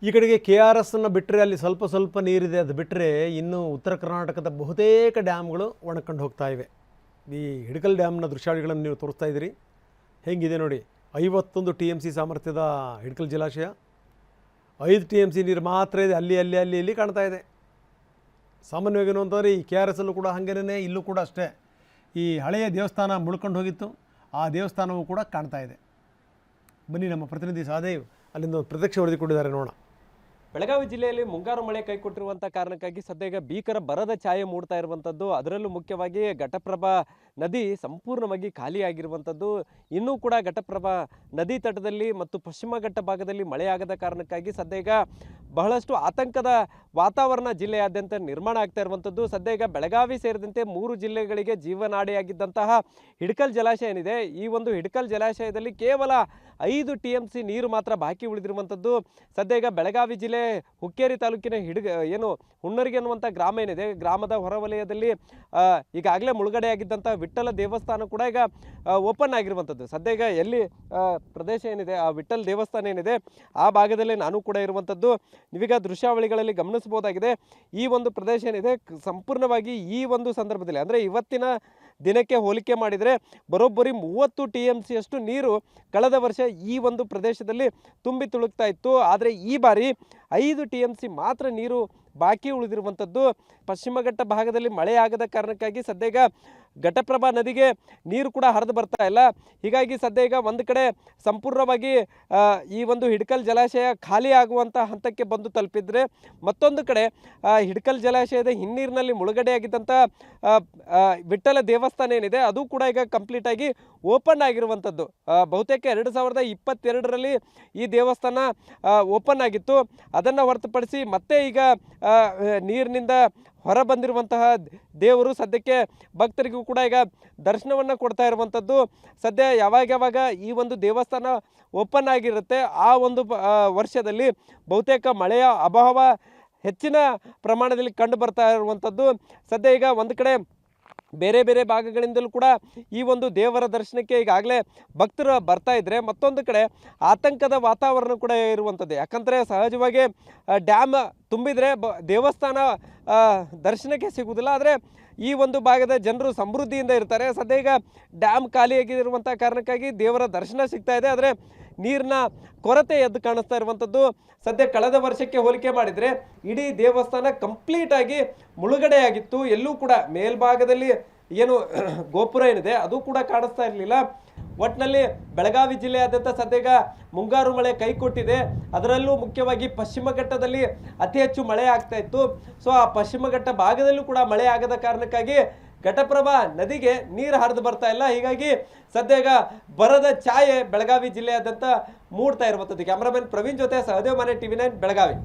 ಈ ಕಡೆಗೆ KRSನ ಬಿಟ್ಟರೆ ಅಲ್ಲಿ ಸ್ವಲ್ಪ ಸ್ವಲ್ಪ ನೀರಿದೆ. ಅದು ಬಿಟ್ಟರೆ ಇನ್ನು ಉತ್ತರ ಕರ್ನಾಟಕದ ಬಹುತೇಕ ಡ್ಯಾಮ್ಗಳು ಒಣಕೊಂಡು ಹೋಗ್ತಾ ಇವೆ. ಈ ಹಿಡಕಲ್ ಡ್ಯಾಮ್ನ ದೃಶ್ಯಾವಳಿಗಳನ್ನು ನೀವು ತೋರಿಸ್ತಾ ಇದ್ದೀರಿ. ಹೆಂಗಿದೆ ನೋಡಿ, 51 TMC ಸಾಮರ್ಥ್ಯದ ಹಿಡಕಲ್ ಜಲಾಶಯ. 5 TMC ನೀರು ಮಾತ್ರ ಇದೆ, ಅಲ್ಲಿ ಕಾಣ್ತಾ ಇದೆ. ಸಾಮಾನ್ಯವಾಗಿ ಏನು ಅಂತಂದರೆ ಈ KRSಲ್ಲೂ ಕೂಡ ಹಾಗೇನೇ, ಇಲ್ಲೂ ಕೂಡ ಅಷ್ಟೇ. ಈ ಹಳೆಯ ದೇವಸ್ಥಾನ ಮುಳ್ಕೊಂಡು ಹೋಗಿತ್ತು, ಆ ದೇವಸ್ಥಾನವೂ ಕೂಡ ಕಾಣ್ತಾ ಇದೆ. ಬನ್ನಿ, ನಮ್ಮ ಪ್ರತಿನಿಧಿ ಸಹದೇವ್ ಅಲ್ಲಿಂದ ಪ್ರತ್ಯಕ್ಷ ವರದಿ ಕೊಟ್ಟಿದ್ದಾರೆ, ನೋಡೋಣ. ಬೆಳಗಾವಿ ಜಿಲ್ಲೆಯಲ್ಲಿ ಮುಂಗಾರು ಮಳೆ ಕೈಕೊಟ್ಟಿರುವಂಥ ಕಾರಣಕ್ಕಾಗಿ ಸದ್ಯ ಈಗ ಭೀಕರ ಬರದ ಛಾಯೆ ಮೂಡ್ತಾ ಇರುವಂಥದ್ದು. ಅದರಲ್ಲೂ ಮುಖ್ಯವಾಗಿ ಘಟಪ್ರಭಾ ನದಿ ಸಂಪೂರ್ಣವಾಗಿ ಖಾಲಿಯಾಗಿರುವಂಥದ್ದು. ಇನ್ನೂ ಕೂಡ ಘಟಪ್ರಭಾ ನದಿ ತಟದಲ್ಲಿ ಮತ್ತು ಪಶ್ಚಿಮ ಘಟ್ಟ ಭಾಗದಲ್ಲಿ ಮಳೆಯಾಗದ ಕಾರಣಕ್ಕಾಗಿ ಸದ್ಯ ಈಗ ಬಹಳಷ್ಟು ಆತಂಕದ ವಾತಾವರಣ ಜಿಲ್ಲೆಯಾದ್ಯಂತ ನಿರ್ಮಾಣ ಆಗ್ತಾ ಇರುವಂಥದ್ದು. ಸದ್ಯ ಈಗ ಬೆಳಗಾವಿ ಸೇರಿದಂತೆ 3 ಜಿಲ್ಲೆಗಳಿಗೆ ಜೀವನಾಡಿಯಾಗಿದ್ದಂತಹ ಹಿಡಕಲ್ ಜಲಾಶಯ ಏನಿದೆ, ಈ ಒಂದು ಹಿಡಕಲ್ ಜಲಾಶಯದಲ್ಲಿ ಕೇವಲ 5 TMC ನೀರು ಮಾತ್ರ ಬಾಕಿ ಉಳಿದಿರುವಂಥದ್ದು. ಸದ್ಯ ಈಗ ಬೆಳಗಾವಿ ಜಿಲ್ಲೆ ಹುಕ್ಕೇರಿ ತಾಲೂಕಿನ ಹುಣ್ಣರಿಗೆ ಅನ್ನುವಂಥ ಗ್ರಾಮ ಏನಿದೆ, ಗ್ರಾಮದ ಹೊರವಲಯದಲ್ಲಿ ಈಗಾಗಲೇ ಮುಳುಗಡೆಯಾಗಿದ್ದಂಥ ವಿಠ್ಠಲ ದೇವಸ್ಥಾನ ಕೂಡ ಈಗ ಓಪನ್ ಆಗಿರುವಂಥದ್ದು. ಸದ್ಯ ಈಗ ಎಲ್ಲಿ ಪ್ರದೇಶ ಏನಿದೆ, ಆ ವಿಠ್ಠಲ್ ದೇವಸ್ಥಾನ ಏನಿದೆ ಆ ಭಾಗದಲ್ಲೇ ನಾನು ಕೂಡ ಇರುವಂಥದ್ದು. ನೀವೀಗ ದೃಶ್ಯಾವಳಿಗಳಲ್ಲಿ ಗಮನಿಸಬಹುದಾಗಿದೆ. ಈ ಒಂದು ಪ್ರದೇಶ ಏನಿದೆ ಸಂಪೂರ್ಣವಾಗಿ ಈ ಒಂದು ಸಂದರ್ಭದಲ್ಲಿ ಅಂದರೆ ಇವತ್ತಿನ ದಿನಕ್ಕೆ ಹೋಲಿಕೆ ಮಾಡಿದರೆ ಬರೋಬ್ಬರಿ 30 TMC ಅಷ್ಟು ನೀರು ಕಳೆದ ವರ್ಷ ಈ ಒಂದು ಪ್ರದೇಶದಲ್ಲಿ ತುಂಬಿ ತುಳುಕ್ತಾ ಇತ್ತು. ಆದರೆ ಈ ಬಾರಿ 5 TMC ಮಾತ್ರ ನೀರು ಬಾಕಿ ಉಳಿದಿರುವಂಥದ್ದು. ಪಶ್ಚಿಮ ಘಟ್ಟ ಭಾಗದಲ್ಲಿ ಮಳೆ ಆಗದ ಕಾರಣಕ್ಕಾಗಿ ಸದ್ಯ ಈಗ ಘಟಪ್ರಭಾ ನದಿಗೆ ನೀರು ಕೂಡ ಹರಿದು ಬರ್ತಾ ಇಲ್ಲ. ಹೀಗಾಗಿ ಸದ್ಯ ಈಗ ಒಂದು ಕಡೆ ಸಂಪೂರ್ಣವಾಗಿ ಈ ಒಂದು ಹಿಡಕಲ್ ಜಲಾಶಯ ಖಾಲಿ ಆಗುವಂಥ ಹಂತಕ್ಕೆ ಬಂದು ತಲುಪಿದ್ರೆ, ಮತ್ತೊಂದು ಕಡೆ ಹಿಡಕಲ್ ಜಲಾಶಯದ ಹಿನ್ನೀರಿನಲ್ಲಿ ಮುಳುಗಡೆಯಾಗಿದ್ದಂಥ ವಿಠ್ಠಲ ದೇವಸ್ಥಾನ ಏನಿದೆ ಅದು ಕೂಡ ಈಗ ಕಂಪ್ಲೀಟ್ ಆಗಿ ಓಪನ್ ಆಗಿರುವಂಥದ್ದು. ಬಹುತೇಕ 2022ರಲ್ಲಿ ಈ ದೇವಸ್ಥಾನ ಓಪನ್ ಆಗಿತ್ತು. ಅದನ್ನು ಹೊರತುಪಡಿಸಿ ಮತ್ತೆ ಈಗ ನೀರಿನಿಂದ ಹೊರ ಬಂದಿರುವಂತಹ ದೇವರು ಸದ್ಯಕ್ಕೆ ಭಕ್ತರಿಗೂ ಕೂಡ ಈಗ ದರ್ಶನವನ್ನು ಕೊಡ್ತಾ ಇರುವಂಥದ್ದು. ಸದ್ಯ ಯಾವಾಗ ಈ ಒಂದು ದೇವಸ್ಥಾನ ಓಪನ್ ಆಗಿರುತ್ತೆ ಆ ಒಂದು ವರ್ಷದಲ್ಲಿ ಬಹುತೇಕ ಮಳೆಯ ಅಭಾವ ಹೆಚ್ಚಿನ ಪ್ರಮಾಣದಲ್ಲಿ ಕಂಡು ಬರ್ತಾ ಇರುವಂಥದ್ದು. ಸದ್ಯ ಈಗ ಒಂದು ಕಡೆ ಬೇರೆ ಬೇರೆ ಭಾಗಗಳಿಂದಲೂ ಕೂಡ ಈ ಒಂದು ದೇವರ ದರ್ಶನಕ್ಕೆ ಈಗಾಗಲೇ ಭಕ್ತರು ಬರ್ತಾ ಇದ್ದರೆ, ಮತ್ತೊಂದು ಕಡೆ ಆತಂಕದ ವಾತಾವರಣ ಕೂಡ ಇರುವಂಥದ್ದು. ಯಾಕಂದರೆ ಸಹಜವಾಗಿ ಡ್ಯಾಮ್ ತುಂಬಿದರೆ ದೇವಸ್ಥಾನ ದರ್ಶನಕ್ಕೆ ಸಿಗುವುದಿಲ್ಲ. ಆದರೆ ಈ ಒಂದು ಭಾಗದ ಜನರು ಸಮೃದ್ಧಿಯಿಂದ ಇರ್ತಾರೆ. ಸದ್ಯ ಈಗ ಡ್ಯಾಮ್ ಖಾಲಿಯಾಗಿರುವಂಥ ಕಾರಣಕ್ಕಾಗಿ ದೇವರ ದರ್ಶನ ಸಿಗ್ತಾ ಇದೆ, ಆದರೆ ನೀರಿನ ಕೊರತೆ ಎದ್ದು ಕಾಣಿಸ್ತಾ ಇರುವಂಥದ್ದು. ಸದ್ಯ ಕಳೆದ ವರ್ಷಕ್ಕೆ ಹೋಲಿಕೆ ಮಾಡಿದರೆ ಇಡೀ ದೇವಸ್ಥಾನ ಕಂಪ್ಲೀಟ್ ಆಗಿ ಮುಳುಗಡೆಯಾಗಿತ್ತು. ಎಲ್ಲೂ ಕೂಡ ಮೇಲ್ಭಾಗದಲ್ಲಿ ಏನು ಗೋಪುರ ಏನಿದೆ ಅದು ಕೂಡ ಕಾಣಿಸ್ತಾ ಇರಲಿಲ್ಲ. ಒಟ್ಟಿನಲ್ಲಿ ಬೆಳಗಾವಿ ಜಿಲ್ಲೆಯಾದ್ಯಂತ ಸದ್ಯ ಮುಂಗಾರು ಮಳೆ ಕೈ ಕೊಟ್ಟಿದೆ. ಅದರಲ್ಲೂ ಮುಖ್ಯವಾಗಿ ಪಶ್ಚಿಮ ಘಟ್ಟದಲ್ಲಿ ಅತಿ ಹೆಚ್ಚು ಮಳೆ ಆಗ್ತಾ ಇತ್ತು. ಸೊ ಆ ಪಶ್ಚಿಮ ಘಟ್ಟ ಭಾಗದಲ್ಲೂ ಕೂಡ ಮಳೆ ಆಗದ ಕಾರಣಕ್ಕಾಗಿ ಘಟಪ್ರಭಾ ನದಿಗೆ ನೀರು ಹರಿದು ಬರ್ತಾ ಇಲ್ಲ. ಹೀಗಾಗಿ ಸದ್ಯ ಈಗ ಬರದ ಛಾಯೆ ಬೆಳಗಾವಿ ಜಿಲ್ಲೆಯಾದ್ಯಂತ ಮೂಡ್ತಾ ಇರುವಂಥದ್ದು. ಕ್ಯಾಮ್ರಾಮನ್ ಪ್ರವೀಣ್ ಜೊತೆ ಸಹದೇವ್ ಮನೆ TV9 ಬೆಳಗಾವಿ.